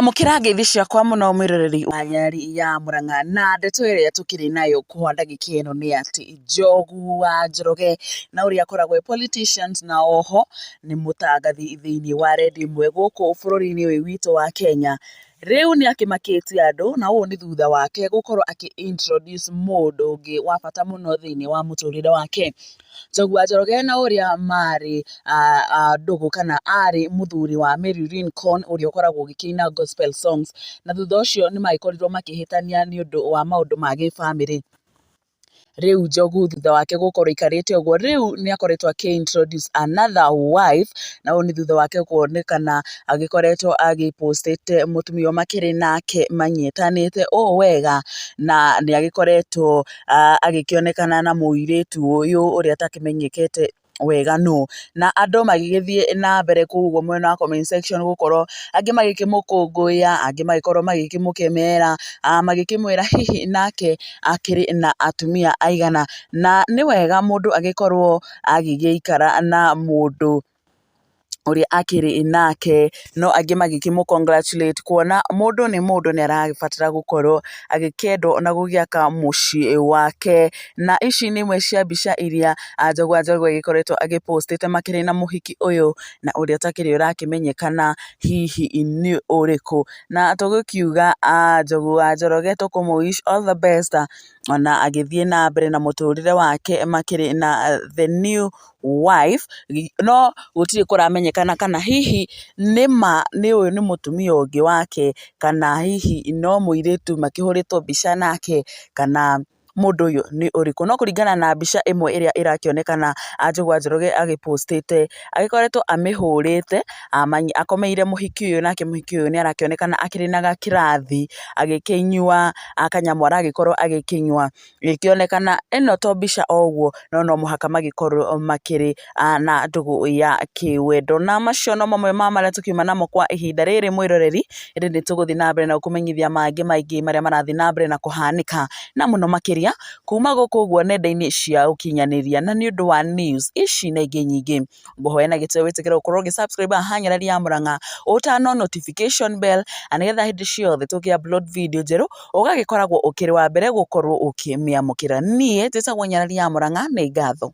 Mukira ngeithi ciakwa muno mwiroreri wa nyari ya Murang'a na ndeto iria tukiri nayo kwa ndagika ino ni ati Njogu wa Njoroge na uria akoragwo politicians na oho ni mutangathi thiini wa redio imwe guku bururi-ini uyu witu wa Kenya riu ni akimakitie andu na uu ni thutha wake gukorwo introduce mundu ungi wa bata muno thiini wa muturire wake. Njogu wa Njoroge na uria mari ndugu kana ari muthuri wa Mary Lincoln uria ukoragwo ugikiina gospel songs na thutha ucio ni magikorirwo makihitania ni undu wa maundu ma gifamily. Riu Njogu thutha wake gukorwo ikarite uguo riu ni akoretwo introduce another wife na uu ni thutha wake kuonekana agikoretwo agipostete mutumia makiri nake manyitanite wega na ni agikoretwo agikionekana na muiritu uyu uria atakimenyekete wega no na andu magigithie na mbere kuguo mwena wa comment section gukorwo angi magikimukunguya angi magikorwo magikimukemera magikimwira hihi nake akiri na atumia aigana na ni wega mundu agikorwo agigiikara na mundu uria akiri nake no angi magikimu congratulate kuona mundu ni aragibatara gukorwo agikendwo na gugiaka mucii wake na ici ni imwe cia mbica iria Njogu wa Njoroge agikoretwo agipostete makiri na muhiki uyu na uria takiri urakimenyekana hihi ni uriku na tugikiuga Njogu wa Njoroge tukumuwish all the best na agithie na mbere na muturire wake makiri na the new wife no gutiri kuramenyekana kana hihi ni uyu ni mutumia ungi wake kana hihi no muiritu makihuritwo mbica nake kana mundu uyu ni uriku no kuringana na mbica imwe iria irakionekana Njogu wa Njoroge agipostete agikoretwo amihurite akomeire muhiki uyu nake muhiki uyu ni arakionekana akiri na gakirathi agikinyua akanyamu aragikorwo agikinyua gikionekana ino to mbica oguo no muhaka magikorwo makiri na ndugu ya kiwendo na macio no mamwe ma maria tukiuma namo kwa ihinda riri mwiroreri indi ni tuguthi na mbere na kumenyithia maingi maria marathi na mbere na kuhanika na muno makiria kuma guku guo nenda-ini cia ukinyaniria na ni undu wa news ici na ingi nyingi nguhoya na gitio witikira ukorwo subscribe ha nyari ya Murang'a utano notification bell anigetha hindi ciothe tukia upload video njeru ugagikoragwo ukiri wa mbere gukorwo ukimiamukira nie njitagwo nyari ya Murang'a ni ngatho.